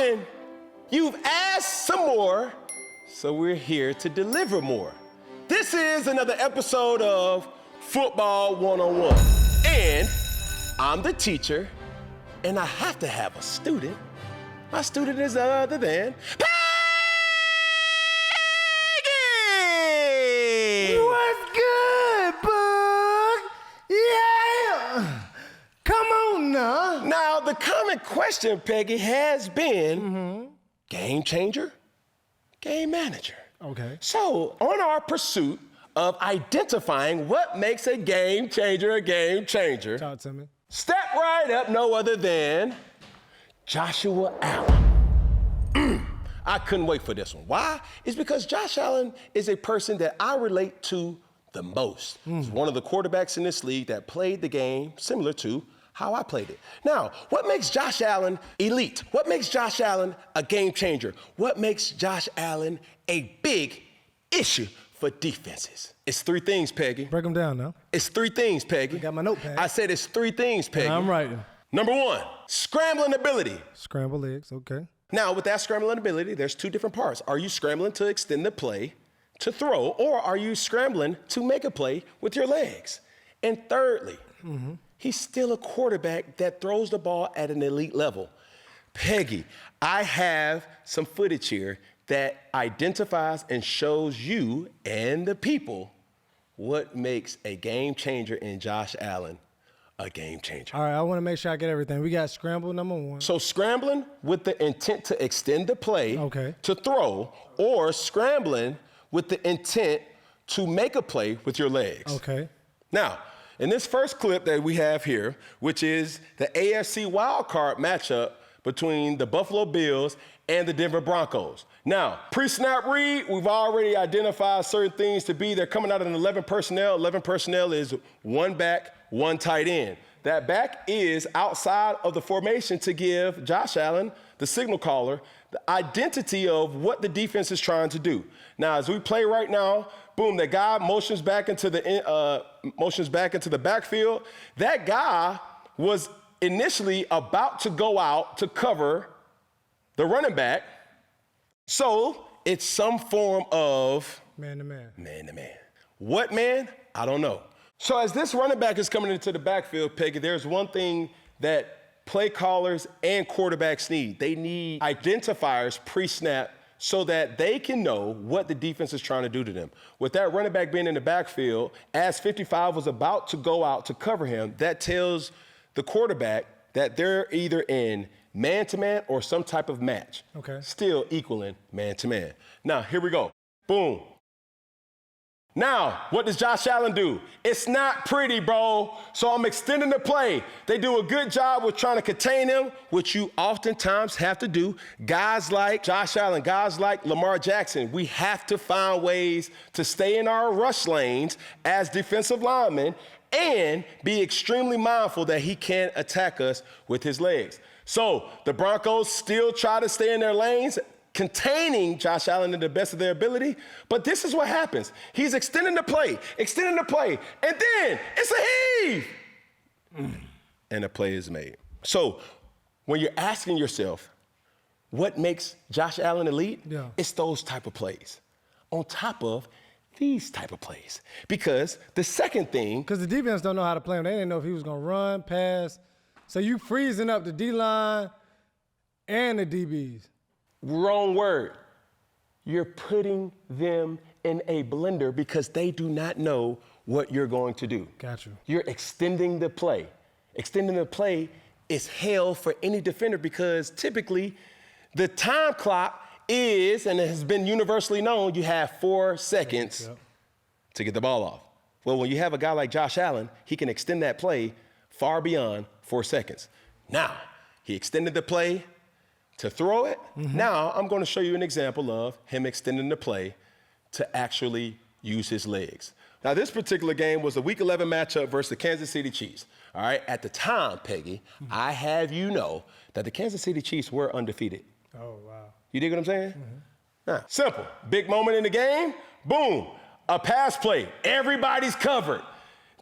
and you've asked some more, so we're here to deliver more. This is another episode of Football 101. And I'm the teacher, and I have to have a student. My student is other than Peggy! What's good, Bug? Yeah! Come on now. Now, the common question, Peggy, has been game changer, game manager. Okay. So, on our pursuit of identifying what makes a game changer, Talk to me. step right up, no other than Joshua Allen. I couldn't wait for this one. Why? It's because Josh Allen is a person that I relate to the most. He's one of the quarterbacks in this league that played the game similar to how I played it. Now, what makes Josh Allen elite? What makes Josh Allen a game changer? What makes Josh Allen a big issue for defenses? It's three things, Peggy. Break them down now. It's three things, Peggy. I got my notepad. I said it's three things, Peggy. I'm writing. Number one, scrambling ability. Scrambled eggs, okay. Now, with that scrambling ability, there's two different parts. Are you scrambling to extend the play, to throw, or are you scrambling to make a play with your legs? And thirdly, he's still a quarterback that throws the ball at an elite level. Peggy, I have some footage here that identifies and shows you and the people what makes a game changer in Josh Allen a game changer. All right, I want to make sure I get everything. We got scramble number one. So scrambling with the intent to extend the play, to throw, or scrambling with the intent to make a play with your legs. Okay. Now, in this first clip that we have here, which is the AFC wildcard matchup between the Buffalo Bills and the Denver Broncos. Now, pre-snap read, we've already identified certain things to be. They're coming out of an 11 personnel. 11 personnel is one back, one tight end. That back is outside of the formation to give Josh Allen, the signal caller, the identity of what the defense is trying to do. Now, as we play right now, boom, that guy motions back into the backfield. That guy was initially about to go out to cover the running back. So it's some form of man-to-man. Man-to-man. What man? I don't know. So as this running back is coming into the backfield, Peggy, there's one thing that play callers and quarterbacks need. They need identifiers pre-snap so that they can know what the defense is trying to do to them. With that running back being in the backfield, as 55 was about to go out to cover him, that tells the quarterback that they're either in man-to-man or some type of match. Okay. Still equaling man-to-man. Now, here we go. Boom. Now, what does Josh Allen do? It's not pretty, bro. So I'm extending the play. They do a good job with trying to contain him, which you oftentimes have to do. Guys like Josh Allen, guys like Lamar Jackson, we have to find ways to stay in our rush lanes as defensive linemen and be extremely mindful that he can't attack us with his legs. So the Broncos still try to stay in their lanes, containing Josh Allen to the best of their ability. But this is what happens. He's extending the play, and then it's a heave. And a play is made. So when you're asking yourself, what makes Josh Allen elite? Yeah. It's those type of plays on top of these type of plays. Because the second thing. Because the defense don't know how to play him. They didn't know if he was going to run, pass. So you freezing up the D-line and the DBs. Wrong word. You're putting them in a blender because they do not know what you're going to do. Got you. You're extending the play. Extending the play is hell for any defender because typically the time clock is, and it has been universally known, you have 4 seconds to get the ball off. Well, when you have a guy like Josh Allen, he can extend that play far beyond 4 seconds. Now, he extended the play to throw it. Now, I'm going to show you an example of him extending the play to actually use his legs. Now, this particular game was a Week 11 matchup versus the Kansas City Chiefs. All right, at the time, Peggy, I have you know that the Kansas City Chiefs were undefeated. Oh, wow. You dig what I'm saying? Now, simple. Big moment in the game, boom, a pass play. Everybody's covered.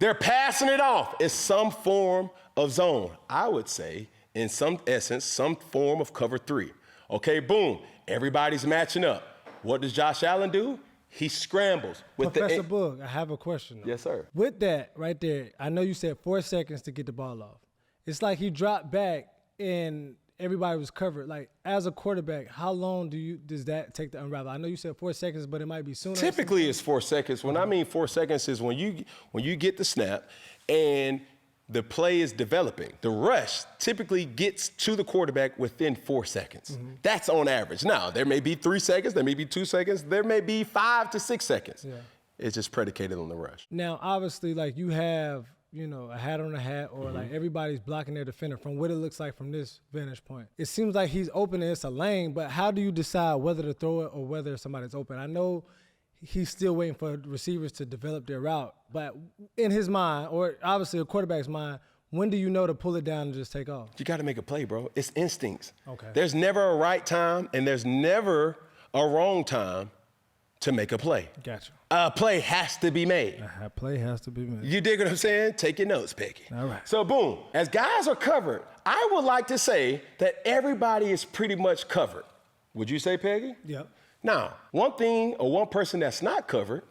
They're passing it off. It's some form of zone. I would say, in some essence, some form of cover 3. Okay, boom. Everybody's matching up. What does Josh Allen do? He scrambles. Professor Boog, I have a question. Yes, sir. With that right there, I know you said 4 seconds to get the ball off. It's like he dropped back and everybody was covered. Like, as a quarterback, how long does that take to unravel? I know you said 4 seconds, but it might be sooner. Typically, it's 4 seconds. When I mean 4 seconds is when you get the snap and the play is developing. The rush typically gets to the quarterback within 4 seconds. That's on average. Now, there may be 3 seconds, there may be 2 seconds, there may be 5 to 6 seconds. Yeah. It's just predicated on the rush. Now, obviously, like, you have, a hat on a hat, or like everybody's blocking their defender from what it looks like from this vantage point. It seems like he's open and it's a lane, but how do you decide whether to throw it or whether somebody's open? I know he's still waiting for receivers to develop their route, but in his mind, or obviously a quarterback's mind, when do you know to pull it down and just take off? You got to make a play, bro. It's instincts. Okay. There's never a right time and there's never a wrong time to make a play. Gotcha. A play has to be made. A play has to be made. You dig what I'm saying? Take your notes, Peggy. All right. So, boom. As guys are covered, I would like to say that everybody is pretty much covered. Would you say, Peggy? Yep. Now, one thing or one person that's not covered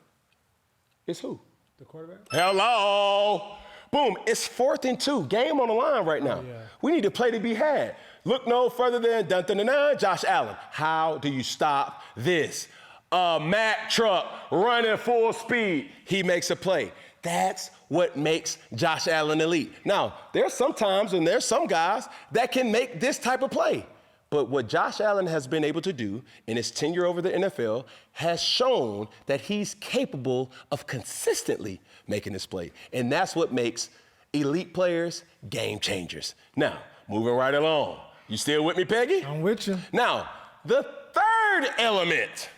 is who? The quarterback? Hello. Boom. It's 4th and 2. Game on the line right now. Yeah. We need a play to be had. Look no further than dun-dun-dun-dun, Josh Allen. How do you stop this? A Mack truck running full speed. He makes a play. That's what makes Josh Allen elite. Now, there's some times and there's some guys that can make this type of play. But what Josh Allen has been able to do in his tenure over the NFL has shown that he's capable of consistently making this play. And that's what makes elite players game changers. Now, moving right along. You still with me, Peggy? I'm with you. Now, the third element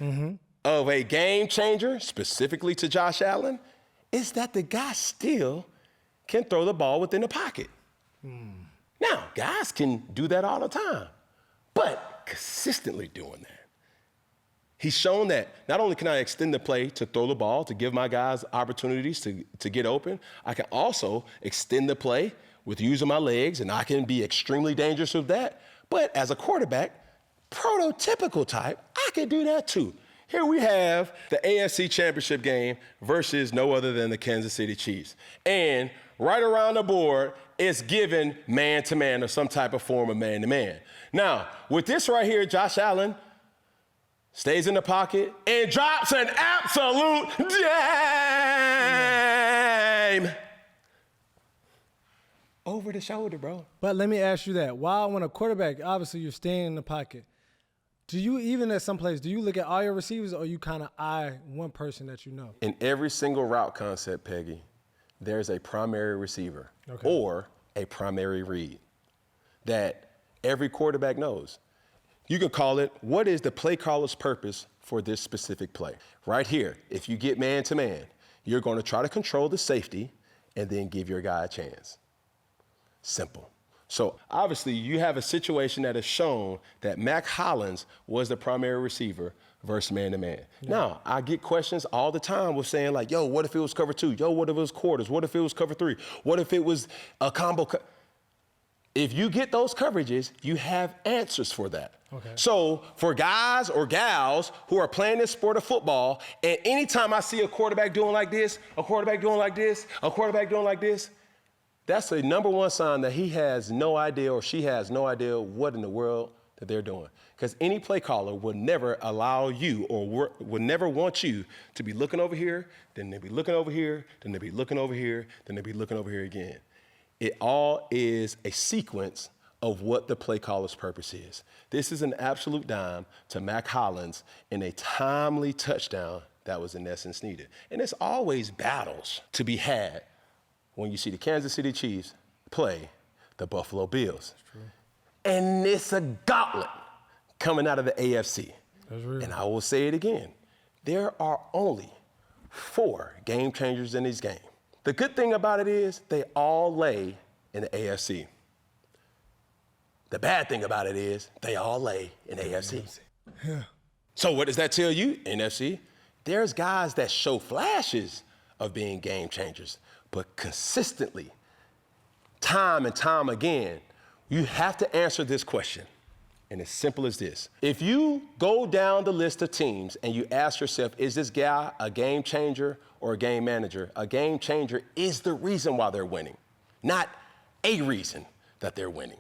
of a game changer, specifically to Josh Allen, is that the guy still can throw the ball within the pocket. Now, guys can do that all the time, but consistently doing that. He's shown that not only can I extend the play to throw the ball, to give my guys opportunities to get open, I can also extend the play with using my legs, and I can be extremely dangerous with that. But as a quarterback, prototypical type, I can do that too. Here we have the AFC Championship game versus no other than the Kansas City Chiefs. And right around the board, it's given man-to-man or some type of form of man-to-man. Now, with this right here, Josh Allen stays in the pocket and drops an absolute dime. Over the shoulder, bro. But let me ask you that. When a quarterback, obviously you're staying in the pocket, do you, even at some place, do you look at all your receivers or you kind of eye one person that you know? In every single route concept, Peggy, there's a primary receiver or a primary read that every quarterback knows. You can call it, what is the play caller's purpose for this specific play? Right here, if you get man-to-man, you're going to try to control the safety and then give your guy a chance. Simple. So obviously you have a situation that has shown that Mack Hollins was the primary receiver versus man-to-man. Yeah. Now, I get questions all the time with saying like, yo, what if it was cover 2? Yo, what if it was quarters? What if it was cover 3? What if it was a combo? If you get those coverages, you have answers for that. Okay. So for guys or gals who are playing this sport of football, and anytime I see a quarterback doing like this, a quarterback doing like this, a quarterback doing like this, that's the number one sign that he has no idea or she has no idea what in the world that they're doing. Because any play caller will never allow you or will never want you to be looking over here, then they'll be looking over here, then they'll be looking over here, then they'll be looking over here again. It all is a sequence of what the play caller's purpose is. This is an absolute dime to Mack Hollins in a timely touchdown that was in essence needed. And there's always battles to be had when you see the Kansas City Chiefs play the Buffalo Bills. That's true. And it's a gauntlet coming out of the AFC. That's real. And I will say it again. There are only 4 game changers in this game. The good thing about it is they all lay in the AFC. The bad thing about it is they all lay in the AFC. Yeah. So what does that tell you, NFC? There's guys that show flashes of being game changers, but consistently, time and time again, you have to answer this question. and it's simple as this. If you go down the list of teams and you ask yourself, is this guy a game changer or a game manager? A game changer is the reason why they're winning, not a reason that they're winning.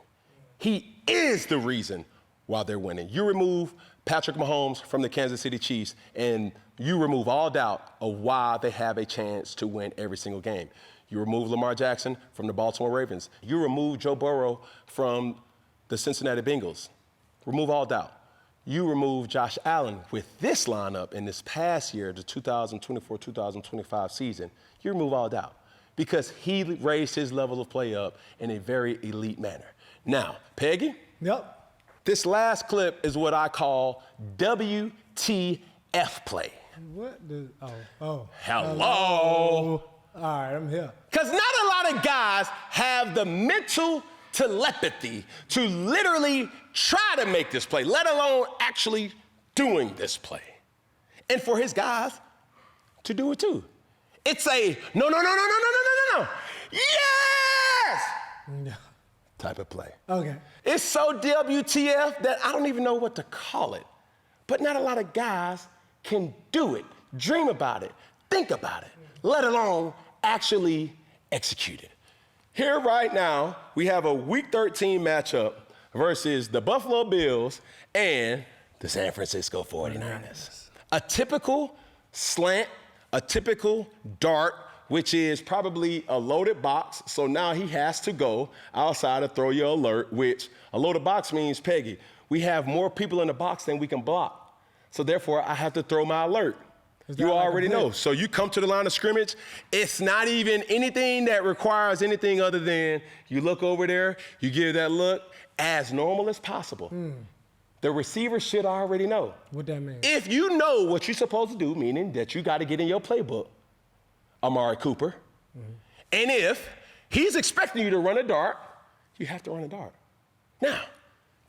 He is the reason why they're winning. You remove Patrick Mahomes from the Kansas City Chiefs, and you remove all doubt of why they have a chance to win every single game. You remove Lamar Jackson from the Baltimore Ravens. You remove Joe Burrow from the Cincinnati Bengals. Remove all doubt. You remove Josh Allen with this lineup in this past year, the 2024-2025 season. You remove all doubt because he raised his level of play up in a very elite manner. Now, Peggy? Yep. This last clip is what I call WTF play. What? Oh. Hello. All right, I'm here. Because not a lot of guys have the mental telepathy to literally try to make this play, let alone actually doing this play. And for his guys to do it too. It's a no. Yes! No. Type of play. Okay. It's so WTF that I don't even know what to call it. But not a lot of guys can do it, dream about it, think about it, let alone actually execute it. Here right now, we have a Week 13 matchup versus the Buffalo Bills and the San Francisco 49ers. A typical slant, a typical dart, which is probably a loaded box. So now he has to go outside to throw your alert, which a loaded box means, Peggy, we have more people in the box than we can block. So therefore, I have to throw my alert. You already know. So you come to the line of scrimmage. It's not even anything that requires anything other than you look over there, you give that look as normal as possible. The receiver should already know. What that mean? If you know what you're supposed to do, meaning that you got to get in your playbook, Amari Cooper, and if he's expecting you to run a dart, you have to run a dart. Now,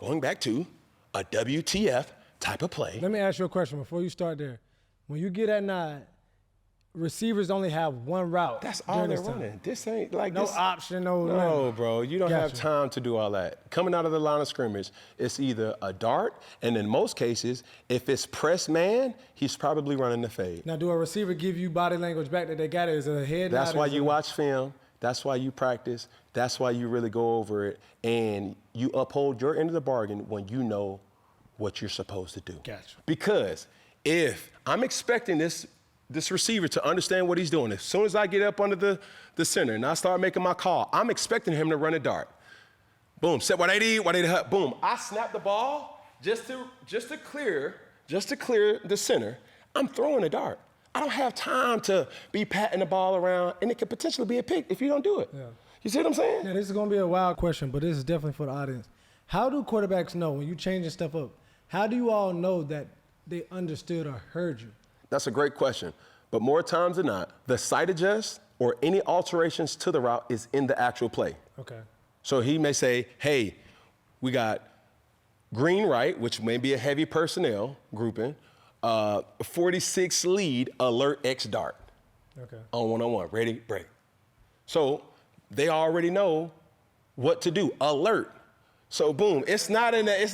going back to a WTF type of play. Let me ask you a question before you start there. When you get at 9, receivers only have one route. That's all they're running. This ain't like no this. option, No, bro. You don't have Gotcha. time to do all that. Coming out of the line of scrimmage, it's either a dart, and in most cases, if it's press man, he's probably running the fade. Now, do a receiver give you body language back that they got it? Is it a head nod? That's why you watch film. That's why you practice. That's why you really go over it, and you uphold your end of the bargain when you know what you're supposed to do. Gotcha. Because if I'm expecting this receiver to understand what he's doing, as soon as I get up under the center and I start making my call, I'm expecting him to run a dart. Boom, set 180, boom. I snap the ball just to clear the center. I'm throwing a dart. I don't have time to be patting the ball around, and it could potentially be a pick if you don't do it. Yeah. You see what I'm saying? Yeah, this is going to be a wild question, but this is definitely for the audience. How do quarterbacks know when you're changing stuff up? How do you all know that they understood or heard you? That's a great question. But more times than not, the sight adjust or any alterations to the route is in the actual play. Okay. So he may say, hey, we got green right, which may be a heavy personnel grouping, 46 lead, alert X dart. Okay. On one-on-one, ready, break. So they already know what to do, alert. So boom, it's not, hey,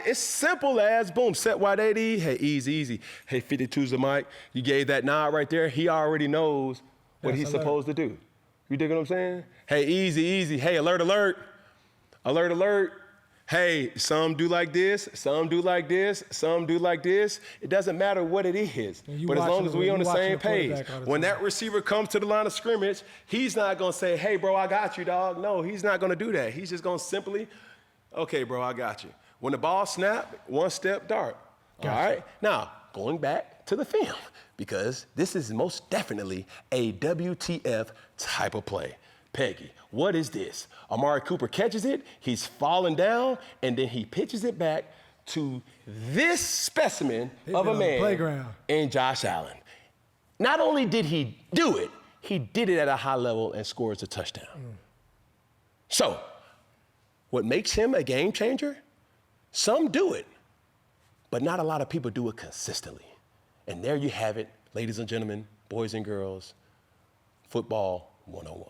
it's simple as boom, set wide 80, hey, easy. Hey, 52's the mic. You gave that nod right there. He already knows what he's supposed to do. You dig what I'm saying? Hey, easy. Hey, alert. Hey, some do like this, some do like this, some do like this. It doesn't matter what it is, but as long as we on the same page. When that receiver comes to the line of scrimmage, he's not gonna say, hey, bro, I got you, dog. No, he's not gonna do that. He's just gonna simply, okay, bro, I got you. When the ball snap, one step dart. Gotcha. All right? Now, going back to the film, because this is most definitely a WTF type of play. Peggy, what is this? Amari Cooper catches it, he's falling down, and then he pitches it back to this specimen of a man in Josh Allen. Not only did he do it, he did it at a high level and scores a touchdown. So, what makes him a game changer? Some do it, but not a lot of people do it consistently. And there you have it, ladies and gentlemen, boys and girls, football 101.